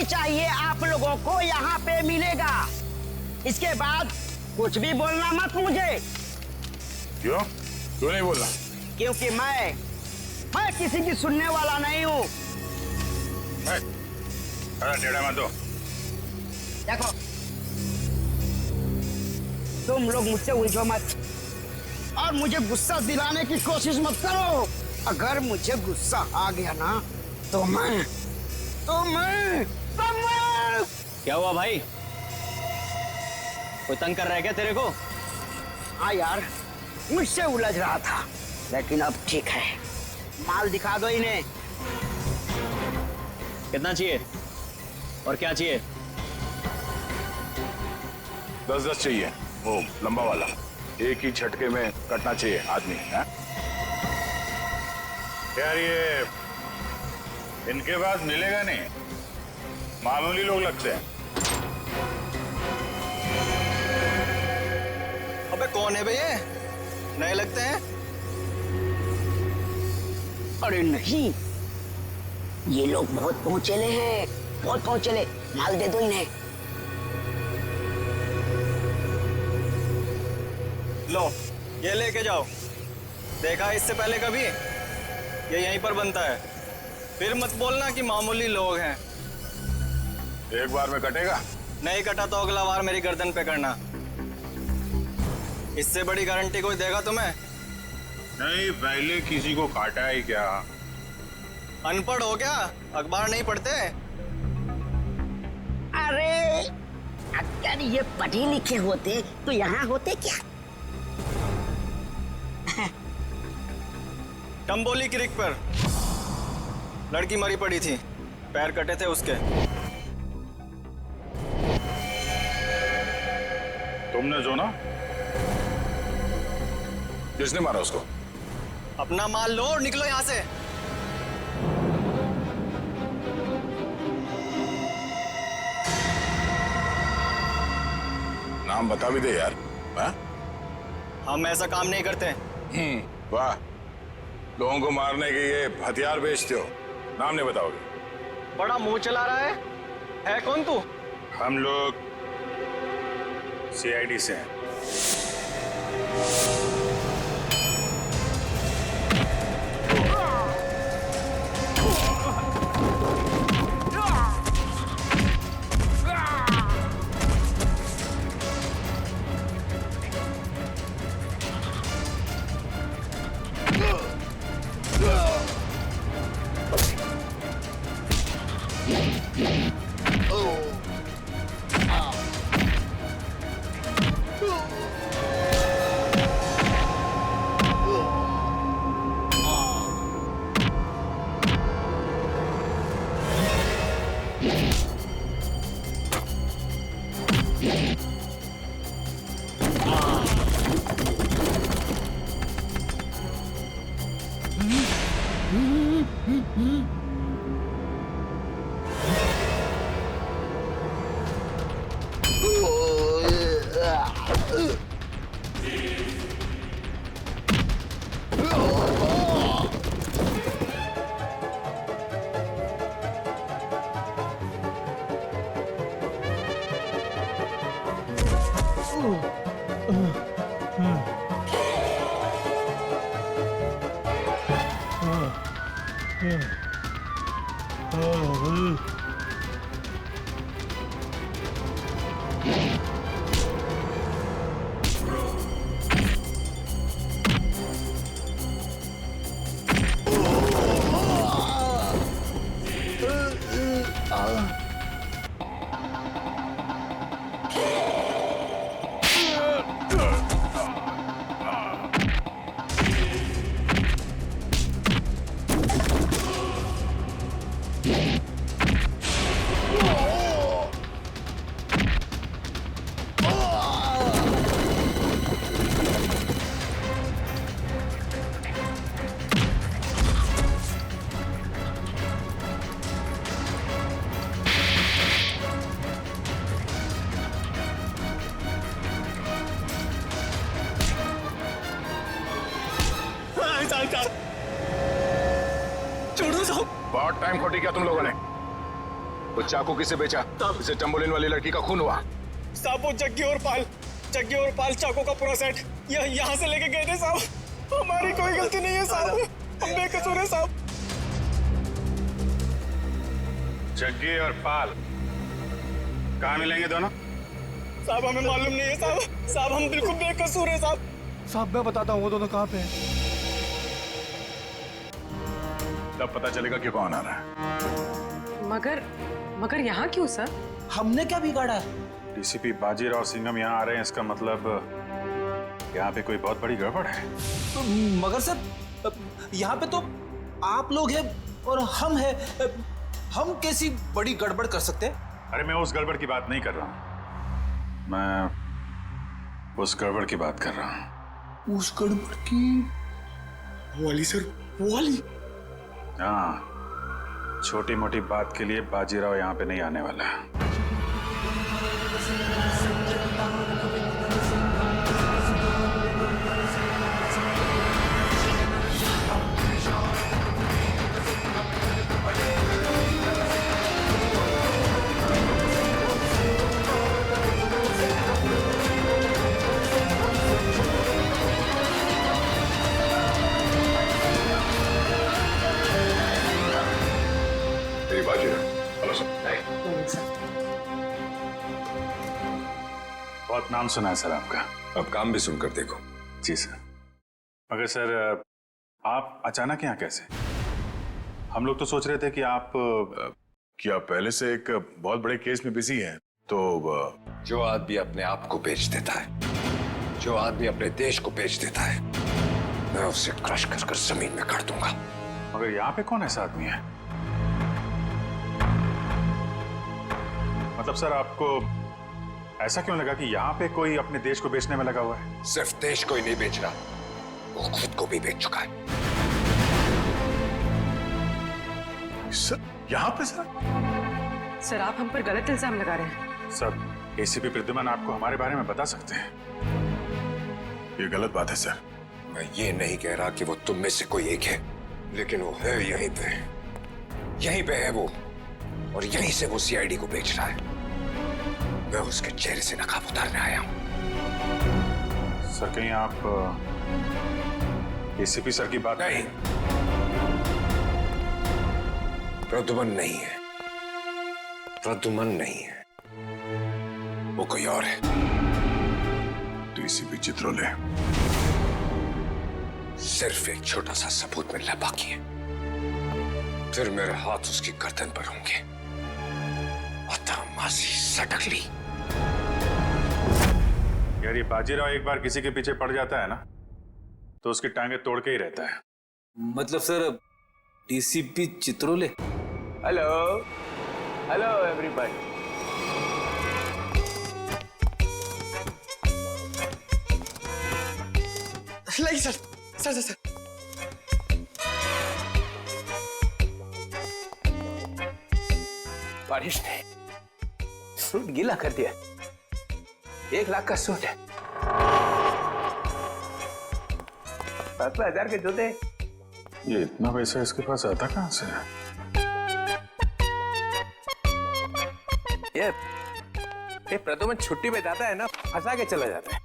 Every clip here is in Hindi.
ही चाहिए आप लोगों को यहाँ पे मिलेगा। इसके बाद कुछ भी बोलना मत मुझे। क्यों क्यों नहीं बोलना? क्योंकि मैं किसी की सुनने वाला नहीं हूँ। टेढ़ा मत दो। देखो तुम लोग मुझसे उलझो मत और मुझे गुस्सा दिलाने की कोशिश मत करो। अगर मुझे गुस्सा आ गया ना तो मैं क्या हुआ भाई? कोई तंग कर रहा है क्या तेरे को? हाँ यार, मुझसे उलझ रहा था लेकिन अब ठीक है। माल दिखा दो इन्हें। कितना चाहिए और क्या चाहिए? 10-10 चाहिए, वो लंबा वाला। एक ही झटके में कटना चाहिए आदमी है? यार ये इनके पास मिलेगा नहीं, मामूली लोग लगते हैं। अबे कौन है भैया? नए लगते हैं। अरे नहीं, ये लोग बहुत पहुंचेले हैं, बहुत पहुंचेले। माल दे दो इन्हें। लो ये लेके जाओ। देखा इससे पहले कभी? ये यहीं पर बनता है। फिर मत बोलना कि मामूली लोग हैं। एक बार में कटेगा? नहीं कटा तो अगला बार मेरी गर्दन पे करना। इससे बड़ी गारंटी कोई देगा तुम्हें? नहीं, पहले किसी को काटा है क्या? अनपढ़ हो क्या? अखबार नहीं पढ़ते? अरे अगर ये पढ़े लिखे होते तो यहाँ होते क्या? टम्बोली क्रिक पर लड़की मरी पड़ी थी, पैर कटे थे उसके। तुमने जो ना? किसने मारा उसको? अपना माल लो और निकलो यहाँ से। नाम बता भी दे यार। हाँ? हम ऐसा काम नहीं करते। वाह, लोगों को मारने के ये हथियार बेचते हो, नाम नहीं बताओगे? बड़ा मुंह चला रहा है कौन तू? हम लोग CID से हैं। छोड़ो साहब। बहुत टाइम खोटी किया तुम लोगों ने। वो चाकू किसे बेचा? इसे टम्बोलिन वाली लड़की का खून हुआ। साहब वो जग्गी और पाल चाकू का पूरा सेट यहाँ से लेके गए थे साहब। हमारी कोई गलती नहीं है साहब, हम बेकसूर है साहब। जग्गी और पाल कहाँ मिलेंगे दोनों? साहब हमें मालूम नहीं है साहब हम बिल्कुल बेकसूर है साहब। साहब मैं बताता हूँ वो दोनों कहाँ पे हैं। तब पता चलेगा कि कौन आ रहा है। मगर यहाँ क्यों सर? हमने क्या बिगाड़ा? डीसीपी बाजीराव सिंघम यहाँ आ रहे हैं, इसका मतलब यहाँ पे कोई बहुत बड़ी गड़बड़ है। मगर सर यहाँ पे तो आप लोग हैं और हम हैं, हम कैसी बड़ी गड़बड़ कर सकते हैं? अरे मैं उस गड़बड़ की बात नहीं कर रहा हूँ, मैं उस गड़बड़ की बात कर रहा हूँ। उस गड़बड़ की वाली सर, वो वाली? हाँ, छोटी मोटी बात के लिए बाजीराव यहाँ पे नहीं आने वाला है। बहुत नाम सुना है सर आपका। अब काम भी सुनकर देखो। जी सर। मगर सर आप अचानक यहाँ कैसे? हम लोग तो सोच रहे थे कि आप पहले से एक बहुत बड़े केस में बिजी हैं, तो जो आदमी अपने आप को बेच देता है, जो आदमी अपने देश को बेच देता है, मैं उसे क्रश कर कर जमीन में गाड़ दूंगा। मगर यहाँ पे कौन ऐसा आदमी है? मतलब सर आपको ऐसा क्यों लगा कि यहाँ पे कोई अपने देश को बेचने में लगा हुआ है? सिर्फ देश को ही नहीं बेच रहा, वो खुद को भी बेच चुका है। सर यहाँ पे सर आप हम पर गलत इल्जाम लगा रहे हैं। सर एसीपी प्रद्युमन आपको हमारे बारे में बता सकते हैं। ये गलत बात है सर। मैं ये नहीं कह रहा कि वो तुम में से कोई एक है, लेकिन वो है यहीं पे है वो, और यहीं से वो सीआईडी को बेच रहा है। मैं उसके चेहरे से नकाब उतारने आया हूं। सर कहीं आप एसीपी सर की बात नहीं, प्रद्युमन नहीं है, वो कोई और है। डीसीपी चित्रोले सिर्फ एक छोटा सा सबूत मिलना बाकी है, फिर मेरे हाथ उसकी गर्दन पर होंगे। अतः मासी सटकली। यार ये बाजीराव एक बार किसी के पीछे पड़ जाता है ना, तो उसकी टांगे तोड़ के ही रहता है। मतलब sir DCP Chitrole. Hello hello everybody. नहीं सर सर सर, सर। बारिश ने सूट गीला कर दिया। 1 लाख का सूट है, 7,000 के जूते। ये इतना पैसा इसके पास आता कहाँ से? ये प्रद्युमन छुट्टी पे जाता है ना, फंसा के चला जाता है।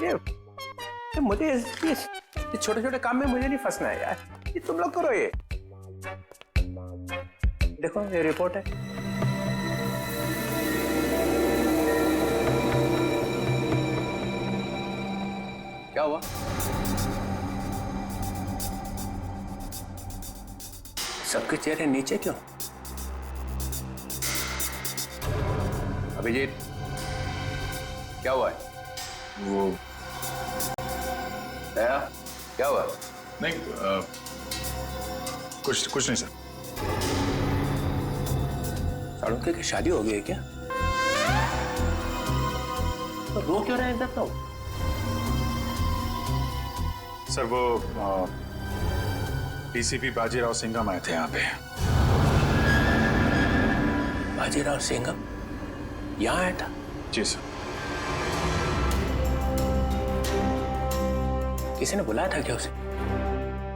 ये मुझे ये छोटे छोटे काम में मुझे नहीं फंसना है यार। ये तुम लोग करो। ये देखो ये रिपोर्ट है। क्या हुआ? सबके चेहरे नीचे क्यों? अभिजीत क्या हुआ है? वो दया क्या हुआ? नहीं, कुछ नहीं सर। चाणक्य की शादी हो गई है क्या? तो रो क्यों रहे हैं तो? सर वो डीसीपी बाजीराव सिंघम आए थे यहाँ पे। बाजीराव सिंघम यहाँ आया था? जी सर। किसी ने बुलाया था क्या उसे?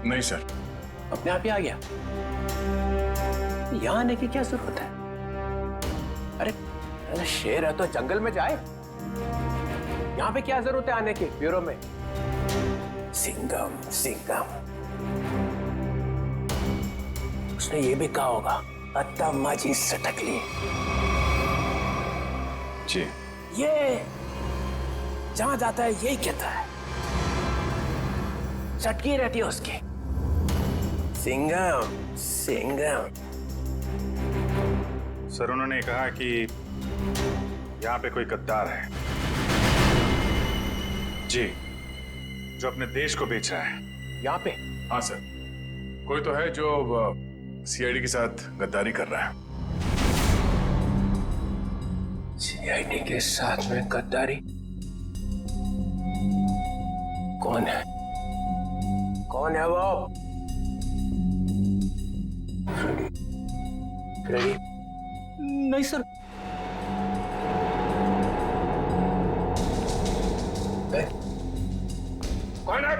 नहीं सर। अपने आप ही आ गया? यहाँ आने की क्या जरूरत है? अरे अरे शेर है तो जंगल में जाए, यहाँ पे क्या जरूरत है आने की ब्यूरो में? सिंघम सिंघम, उसने ये भी कहा होगा अत्ता माजी सटकली। जी ये जहां जाता है यही कहता है, चटकी रहती है उसकी, सिंघम सिंघम। सर, उन्होंने कहा कि यहाँ पे कोई गद्दार है जी, जो अपने देश को बेच रहा है। यहाँ पे? हाँ सर, कोई तो है जो सीआईडी के साथ गद्दारी कर रहा है। सीआईडी के साथ में गद्दारी? कौन है? कौन है वो? फ्रेडी? नहीं सर। कौन है?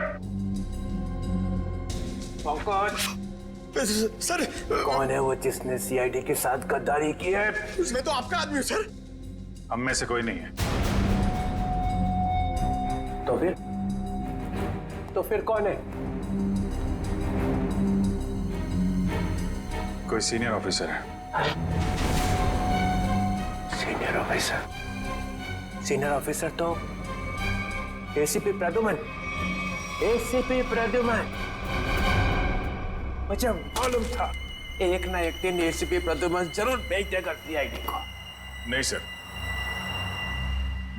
पंकज, सर, कौन है वो जिसने सीआईडी के साथ गद्दारी की है? उसमें तो आपका आदमी है सर। हम में से कोई नहीं है। तो फिर कौन है? कोई सीनियर ऑफिसर है। Senior officer? सीनियर ऑफिसर तो एसीपी प्रद्युमन। एसीपी प्रद्युमन, मुझे मालूम था एक ना एक दिन एसीपी प्रद्युमन जरूर बेच देगा सीआईडी को। नहीं सर,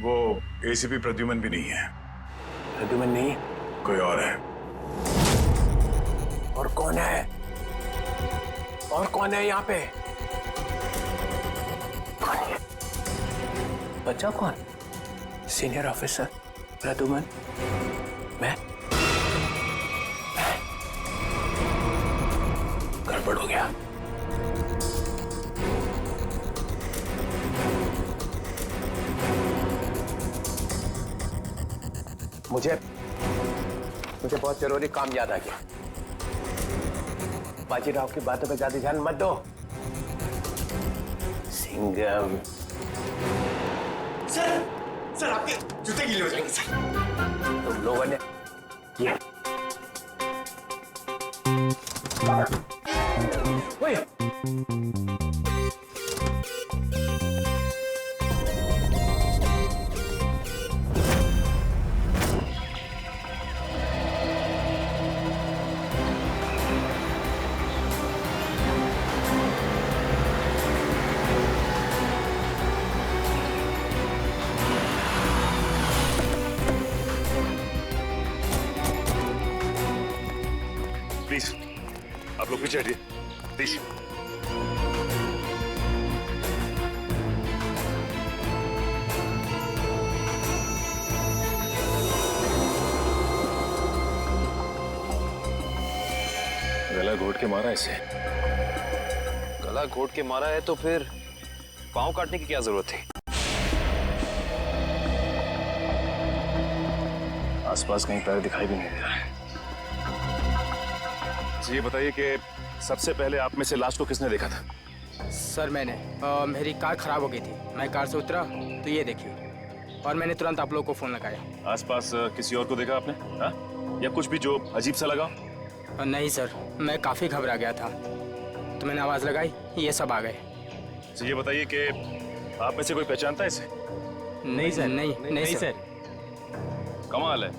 वो एसीपी प्रद्युमन भी नहीं है। प्रद्युमन नहीं? कोई और है। और कौन है? और कौन है यहाँ पे? कौन है? बच्चा कौन? सीनियर ऑफिसर प्रद्युमन, मैं? गड़बड़ हो गया। मुझे बहुत जरूरी काम याद आ गया। बाजीराव की बातों पे ज्यादा ध्यान मत दो। सिंघम। सर आपके जूते गीले हो जाएंगे सर। तुम लोगों ने ये ओए, प्लीज आप लोग पीछे हटिए प्लीज। गला घोट के मारा इसे। गला घोट के मारा है तो फिर पांव काटने की क्या जरूरत थी? आसपास कहीं पैर दिखाई भी नहीं दे रहा है। तो ये बताइए कि सबसे पहले आप में से लाश को किसने देखा था? सर मैंने मेरी कार खराब हो गई थी, मैं कार से उतरा तो ये देखी और मैंने तुरंत आप लोगों को फोन लगाया। आसपास किसी और को देखा आपने? हाँ? या कुछ भी जो अजीब सा लगा? नहीं सर, मैं काफी घबरा गया था तो मैंने आवाज लगाई, ये सब आ गए। तो ये बताइए कि आप में से कोई पहचानता है इसे? नहीं सर, नहीं सर। कमाल है,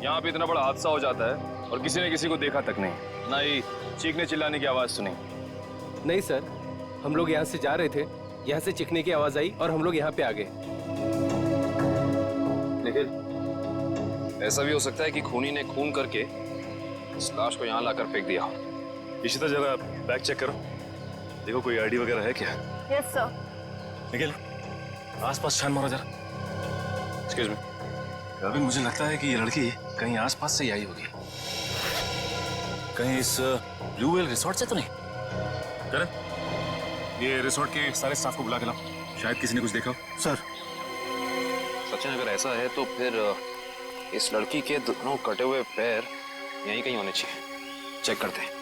यहाँ पे इतना बड़ा हादसा हो जाता है और किसी ने किसी को देखा तक नहीं, ना ही चीखने चिल्लाने की आवाज सुनी। नहीं सर, हम लोग यहाँ से जा रहे थे, यहाँ से चीखने की आवाज आई और हम लोग यहाँ पे आ गए। लेकिन ऐसा भी हो सकता है कि खूनी ने खून करके इस लाश को यहाँ लाकर फेंक दिया। इशिता जरा बैग चेक करो, देखो कोई आईडी वगैरह है क्या? Yes sir. निखिल आसपास छान मारो जरा। एक्सक्यूज मी, अभी मुझे लगता है कि ये लड़की कहीं आसपास से ही आई होगी। कहीं इस ब्लू व्हेल रिसोर्ट से तो नहीं? करण, ये रिसोर्ट के सारे स्टाफ को बुला के लाओ, शायद किसी ने कुछ देखा हो। सर। सचिन अगर ऐसा है तो फिर इस लड़की के दोनों कटे हुए पैर यहीं कहीं होने चाहिए, चेक करते हैं।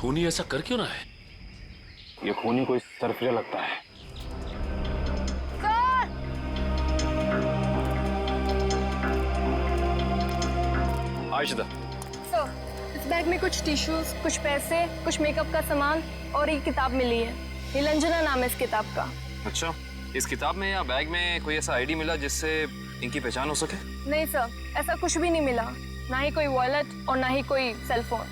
खूनी ऐसा कर क्यों ना है? ये खूनी कोई सरफिरा लगता है। आयशा, सर, इस बैग में कुछ टिश्यूज, कुछ पैसे, कुछ मेकअप का सामान और एक किताब मिली है। नीलंजना नाम है इस किताब का। अच्छा, इस किताब में या बैग में कोई ऐसा आईडी मिला जिससे इनकी पहचान हो सके? नहीं सर, ऐसा कुछ भी नहीं मिला, ना ही कोई वॉलेट और ना ही कोई सेल फोन।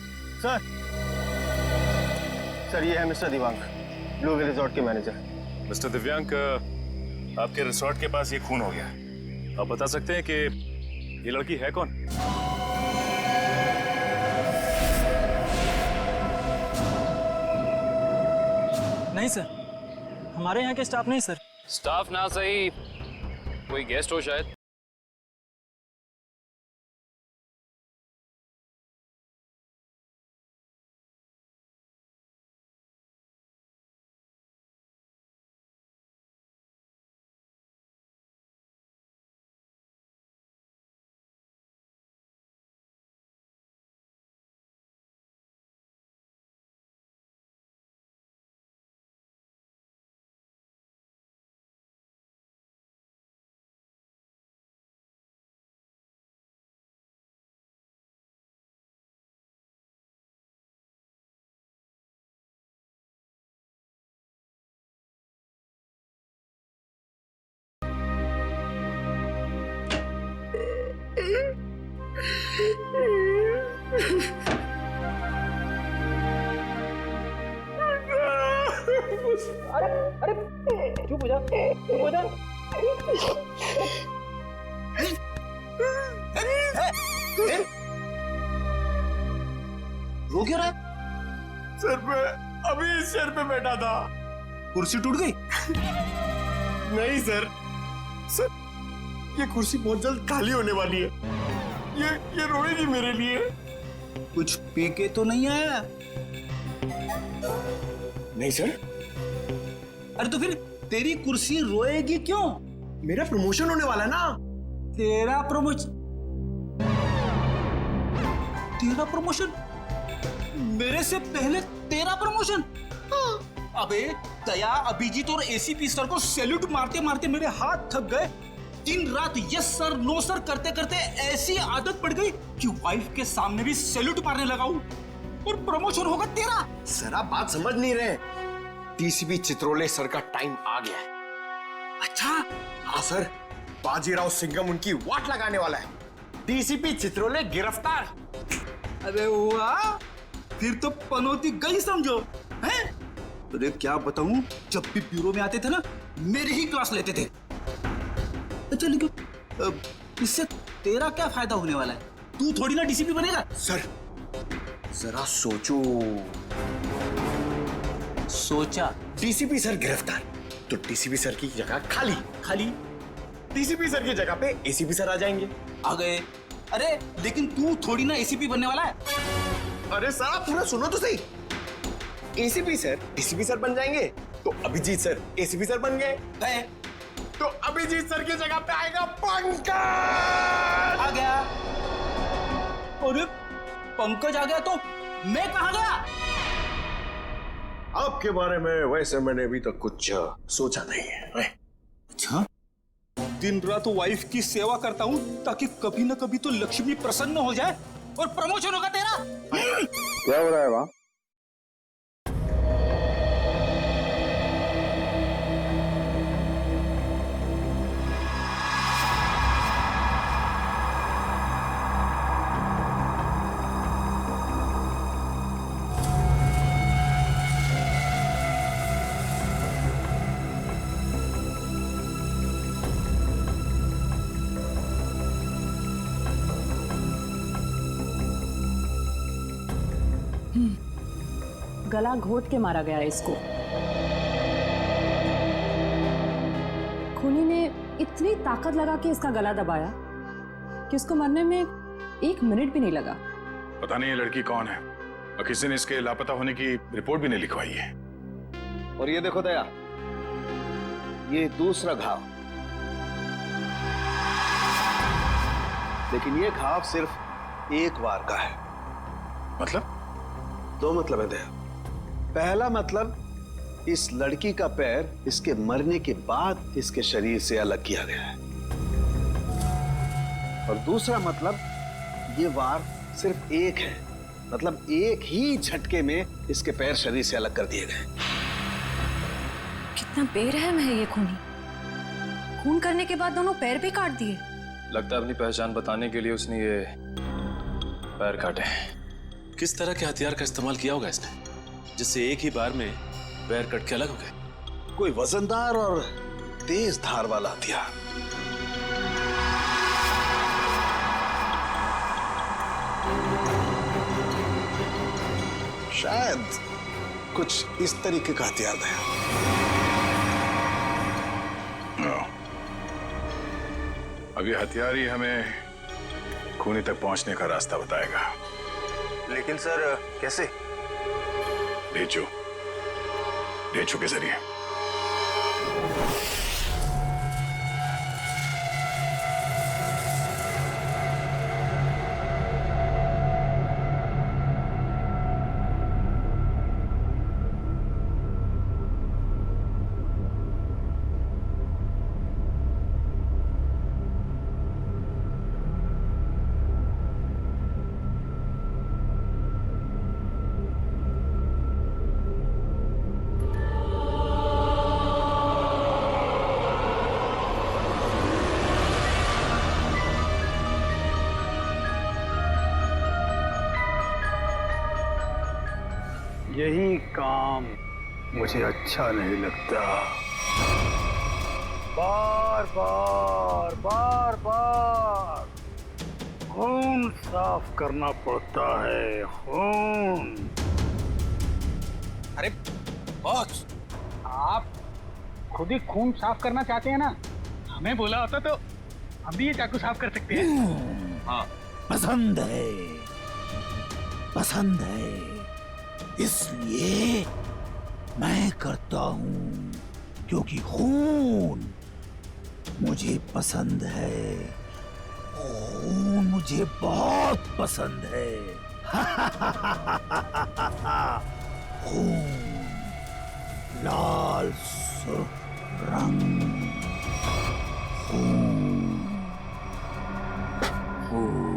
सर ये है mister Diwang, blue whale resort के मैनेजर। मिस्टर दिव्यांग, आपके रिसोर्ट के पास ये खून हो गया। आप बता सकते हैं कि ये लड़की है कौन? नहीं सर, हमारे यहाँ के स्टाफ नहीं सर। स्टाफ ना सही, कोई गेस्ट हो शायद। अरे चुप हो जा, चुप हो जा। रो क्यों रहा है? सर पे अभी इस चेयर पे बैठा था, कुर्सी टूट गई? नहीं सर, ये कुर्सी बहुत जल्द खाली होने वाली है। ये रोएगी मेरे लिए। कुछ पी के तो नहीं आया? नहीं सर। अरे तो फिर तेरी कुर्सी रोएगी क्यों? मेरा प्रमोशन होने वाला है ना। तेरा प्रमोशन? तेरा प्रमोशन? मेरे से पहले तेरा प्रमोशन? अबे दया, अभिजीत और एसीपी सर को सैल्यूट मारते मारते मेरे हाथ थक गए। दिन रात यस सर नो सर करते करते ऐसी आदत पड़ गई कि वाइफ के सामने भी सैल्यूट मारने लगा हूं, और प्रमोशन होगा तेरा। सर आप बात समझ नहीं रहे। डीसीपी चित्रोले सर का टाइम आ गया है। अच्छा? हाँ सर, बाजीराव सिंघम उनकी वाट लगाने वाला है। डीसीपी चित्रोले गिरफ्तार। अरे वाह, फिर तो पनौती गई समझो। हैं? अरे क्या बताऊं, जब भी ब्यूरो में आते थे ना, मेरी ही क्लास लेते थे। अच्छा लेकिन इससे तेरा क्या फायदा होने वाला है? तू थोड़ी ना डीसीपी बनेगा। सर जरा सोचो। सोचा? डीसीपी सर गिरफ्तार तो डीसीपी सर की जगह खाली। खाली? डीसीपी सर की जगह पे एसीपी सर आ जाएंगे। आ गए। अरे लेकिन तू थोड़ी ना एसीपी बनने वाला है। अरे सर आप पूरा सुनो तो सही। एसीपी सर डीसीपी सर बन जाएंगे तो अभिजीत सर एसीपी सर बन गए, तो अभिजीत सर की जगह पे आएगा पंकज। आ गया। अरे पंकज आ गया तो मैं कहां गया? आपके बारे में वैसे मैंने अभी तक कुछ सोचा नहीं है। अच्छा, दिन रात वाइफ की सेवा करता हूं ताकि कभी ना कभी तो लक्ष्मी प्रसन्न हो जाए और प्रमोशन होगा तेरा। क्या हो रहा है वहां? गला घोट के मारा गया है इसको। खूनी ने इतनी ताकत लगा के इसका गला दबाया कि उसको मरने में 1 मिनट भी नहीं लगा। पता नहीं ये लड़की कौन है और किसी ने इसके लापता होने की रिपोर्ट भी नहीं लिखवाई है। और ये देखो दया, ये दूसरा घाव, लेकिन ये घाव सिर्फ एक बार का है। मतलब? 2 मतलब है दया। पहला मतलब इस लड़की का पैर इसके मरने के बाद इसके शरीर से अलग किया गया है, और दूसरा मतलब ये वार सिर्फ एक है, मतलब एक ही झटके में इसके पैर शरीर से अलग कर दिए गए। कितना बेरहम है ये खूनी। खून करने के बाद दोनों पैर भी काट दिए। लगता है अपनी पहचान बताने के लिए उसने ये पैर काटे। किस तरह के हथियार का इस्तेमाल किया होगा इसने, जिससे एक ही बार में पैर कट के अलग हो गए? कोई वजनदार और तेज धार वाला हथियार। शायद कुछ इस तरीके का हथियार है। अभी हथियार ही हमें खूनी तक पहुंचने का रास्ता बताएगा। लेकिन सर कैसे? ढेचू के जरिए। यही काम मुझे अच्छा नहीं लगता। बार बार खून साफ करना पड़ता है, खून। अरे बॉस, आप खुद ही खून साफ करना चाहते हैं ना? हमें बोला होता तो हम भी ये चाकू साफ कर सकते हैं। हाँ, पसंद है, इसलिए मैं करता हूं, क्योंकि खून मुझे पसंद है। खून मुझे बहुत पसंद है। खून, लाल सुर्ख रंग, खून, खून।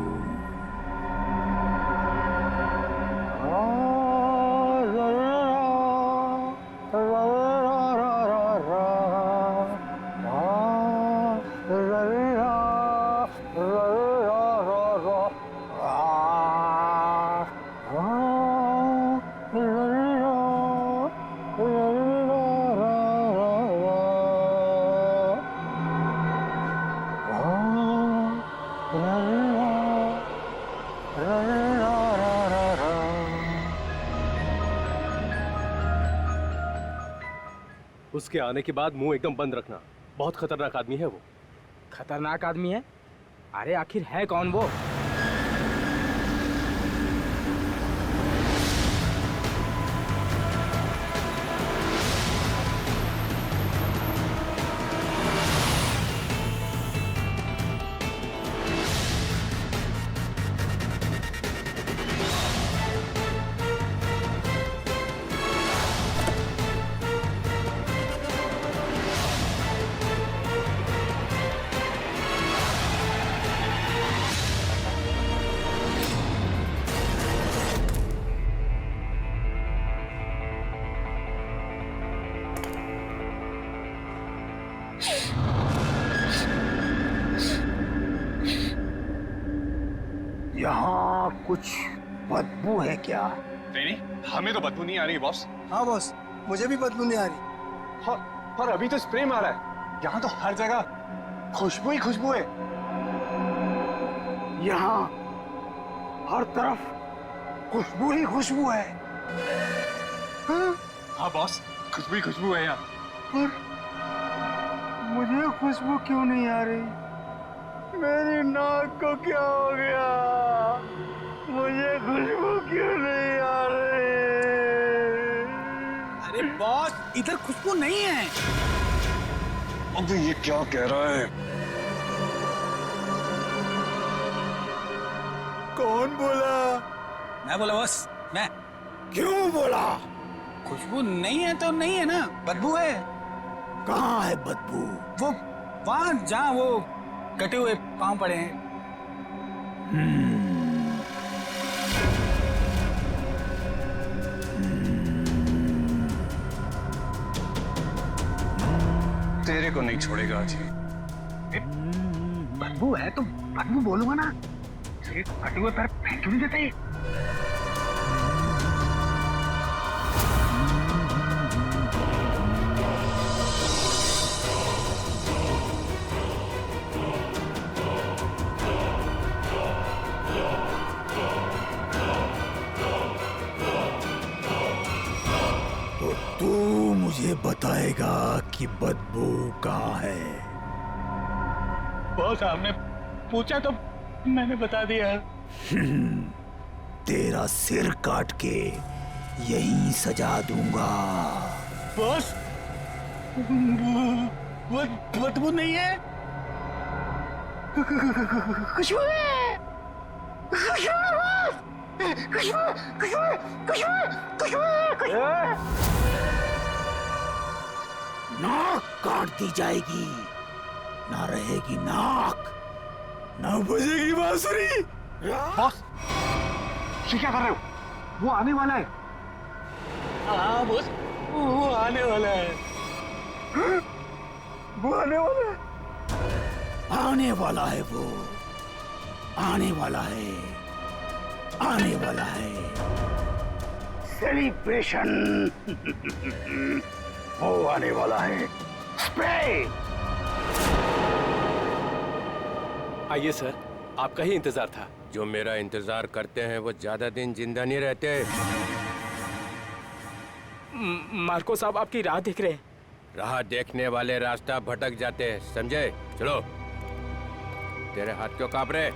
उसके आने के बाद मुंह एकदम बंद रखना। बहुत खतरनाक आदमी है वो। खतरनाक आदमी है? अरे आखिर है कौन वो? यहाँ कुछ बदबू है क्या? नहीं, हमें तो बदबू नहीं आ रही बॉस। हाँ बॉस, मुझे भी बदबू नहीं आ रही। पर अभी तो स्प्रे मारा है। यहाँ तो हर जगह खुशबू ही खुशबू है। यहाँ हर तरफ खुशबू ही खुशबू है। हाँ बॉस, खुशबू ही खुशबू है यहाँ। पर मुझे खुशबू क्यों नहीं आ रही? मेरी नाक को क्या हो गया? मुझे खुशबू क्यों नहीं आ रही? अरे बॉस, इधर खुशबू नहीं है। अबे ये क्या कह रहा है? कौन बोला? मैं बोला बॉस, मैं। क्यों बोला? खुशबू नहीं है तो नहीं है ना, बदबू है। कहाँ है बदबू? वो वहां जहाँ वो कटे हुए पांव पड़े हैं। तेरे को नहीं छोड़ेगा आज ये। बदबू है तो बदबू बोलूंगा ना, सिर्फ फटे हुए पैर फेंक क्यों नहीं देते? तो तू मुझे बताएगा कि बदबू कहाँ है? बॉस आपने पूछा तो मैंने बता दिया। तेरा सिर काट के यहीं सजा दूंगा। बॉस वो बदबू नहीं है, खुशबू है, खुशबू है बॉस, खुशबू खुशबू खुशबू खुशबू। नाक काट दी जाएगी, ना रहेगी नाक, ना बजेगी बांसुरी। बॉस क्या कर रहे हो? वो आने वाला है। हाँ बॉस, वो आने वाला है। वो आने वाला है, आने वाला है, वो आने वाला है, आने वाला है। सेलिब्रेशन वो आने वाला है। स्प्रे। आइए सर, आपका ही इंतजार था। जो मेरा इंतजार करते हैं वो ज्यादा दिन जिंदा नहीं रहते। मार्को साहब आपकी राह देख रहे हैं। राह देखने वाले रास्ता भटक जाते हैं, समझे? चलो। तेरे हाथ क्यों कांप रहे?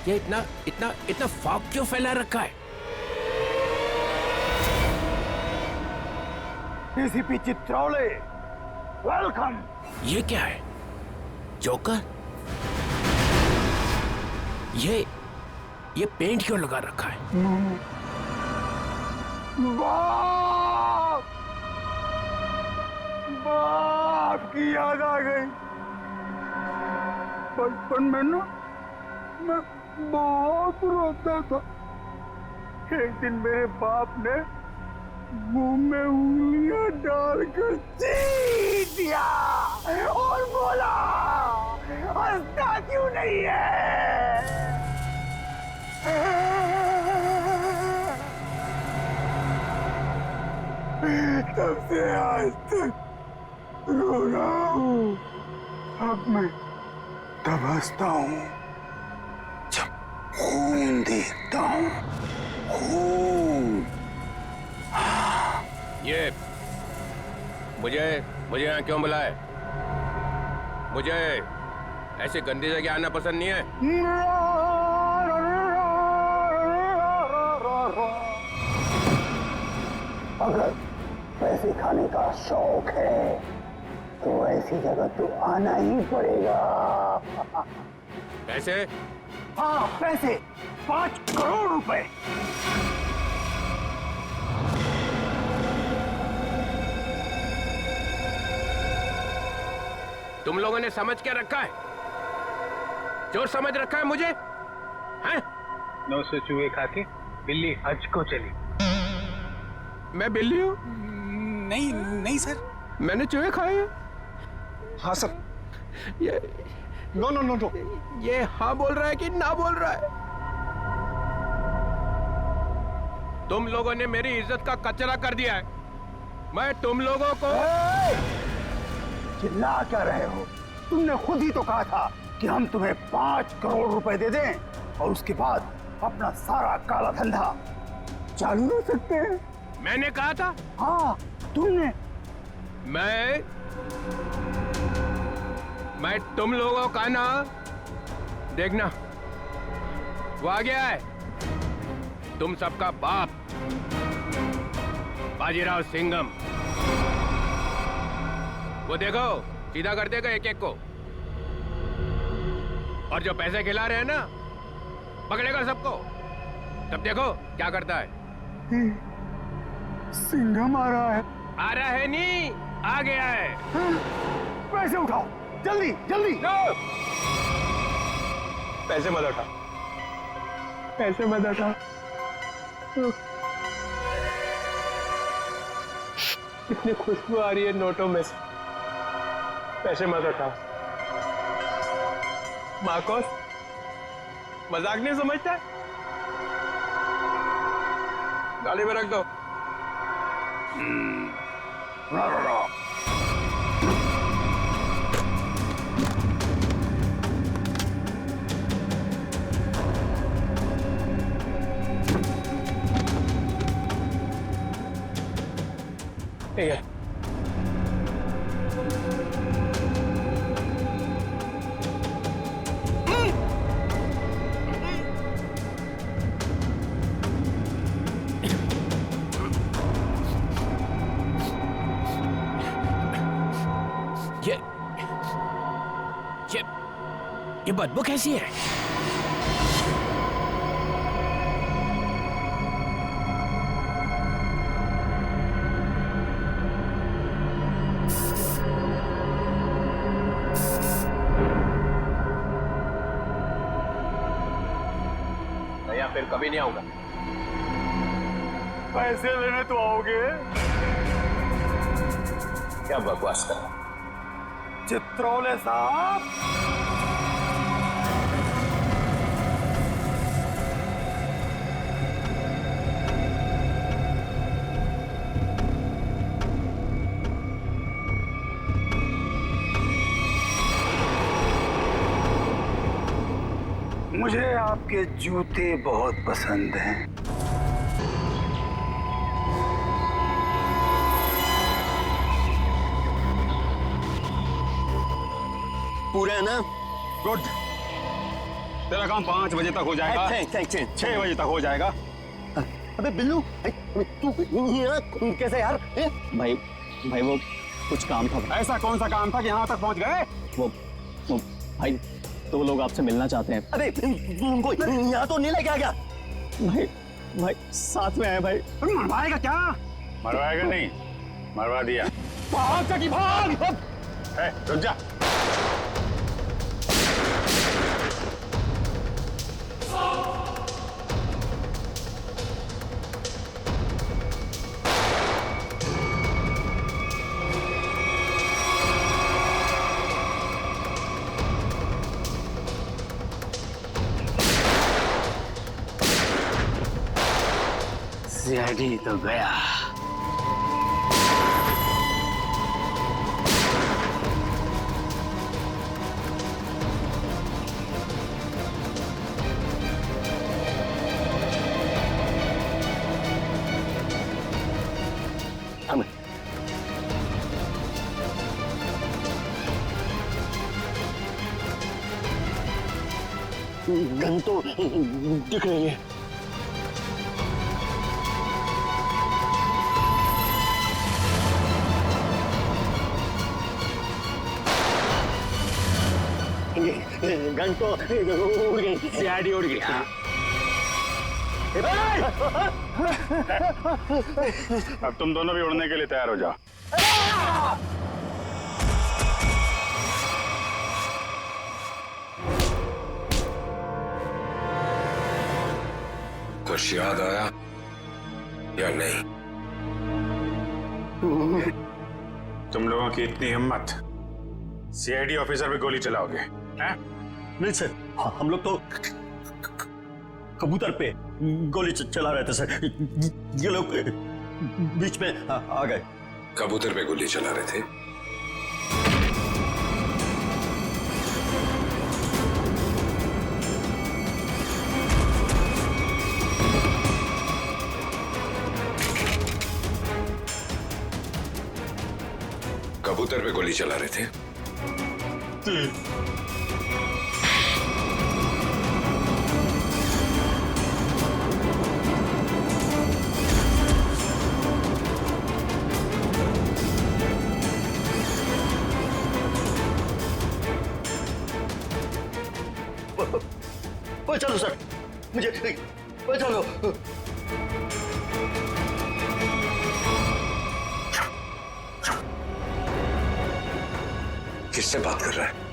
ये इतना इतना इतना फॉग क्यों फैला रखा है? ACP Chitrole, welcome. ये क्या है? जोकर? ये पेंट क्यों लगा रखा है? बाप, बाप की याद आ गई। बचपन में ना मैं बहुत रोता था। एक दिन मेरे बाप ने मुंह में उंगलियां डालकर चीर दिया और बोला, हंसता क्यों नहीं है? तब से आज तक रो रहा हूँ। अब मैं तब हंसता हूँ जब खून देखता हूँ, खून। ये मुझे मुझे यहाँ क्यों बुलाए? मुझे ऐसी गंदी जगह आना पसंद नहीं है। अगर पैसे खाने का शौक है तो ऐसी जगह तो आना ही पड़ेगा। पैसे? हाँ पैसे, 5 करोड़ रुपए। तुम लोगों ने समझ क्या रखा है? चोर समझ रखा है मुझे? हैं? 900 चूहे खा के बिल्ली हज को चली। मैं बिल्ली हूँ? नहीं नहीं सर, मैंने चूहे खाए हैं। हाँ सर। ये नो नो नो नो, ये हाँ बोल रहा है कि ना बोल रहा है? तुम लोगों ने मेरी इज्जत का कचरा कर दिया है। मैं तुम लोगों को। चिल्ला क्या रहे हो? तुमने खुद ही तो कहा था कि हम तुम्हें 5 करोड़ रुपए दे दें और उसके बाद अपना सारा काला धंधा चालू रख सकते हैं। मैंने कहा था? हाँ तुमने। मैं तुम लोगों का ना देखना, वो आ गया है, तुम सबका बाप, बाजीराव सिंघम। वो देखो सीधा कर देगा एक एक को, और जो पैसे खिला रहे हैं ना, पकड़ेगा सबको। तब देखो क्या करता है। सिंघम आ रहा है। आ रहा है नहीं, आ गया है। पैसे उठाओ, जल्दी जल्दी। पैसे मत उठा, पैसे मत उठा। कितनी खुशबू आ रही है नोटों में से। पैसे मत उठा। मार्कोस, मजाक नहीं समझता? गाड़ी में रख दो। ठीक है। ये बदबू कैसी है? भैया फिर कभी नहीं आऊंगा। पैसे लेने तो आओगे? क्या बकवास कर रहा? चित्रोले साहब, मुझे आपके जूते बहुत पसंद हैं। पूरे है ना? गुड। तेरा काम 5 बजे तक हो जाएगा। 6 बजे तक हो जाएगा। अबे बिल्लू, तू कैसे यार? भाई वो कुछ काम था। ऐसा कौन सा काम था कि यहाँ तक पहुँच गए? वो भाई, तो लोग आपसे मिलना चाहते हैं। अरे तू उनको यहाँ तो नहीं लेके आ गया? भाई साथ में आए भाई। मरवाएगा क्या? मरवाएगा नहीं, मरवा दिया। भाग चकी भाग। रुक जा। सीआईडी तो गया। गन तो दिख रही है। गन तो उड़ गई, सीआईडी उड़ गई। अब तुम दोनों भी उड़ने के लिए तैयार हो जाओ। कुछ याद आया या नहीं? तुम लोगों की इतनी हिम्मत, सीआईडी ऑफिसर पे गोली चलाओगे? हैं? नहीं सर, हम लोग तो कबूतर पे गोली चला रहे थे सर। ये लोग बीच में आ गए। कबूतर पे गोली चला रहे थे? कबूतर पे गोली चला रहे थे? चलो सर, मुझे चलो। किससे बात कर रहा है?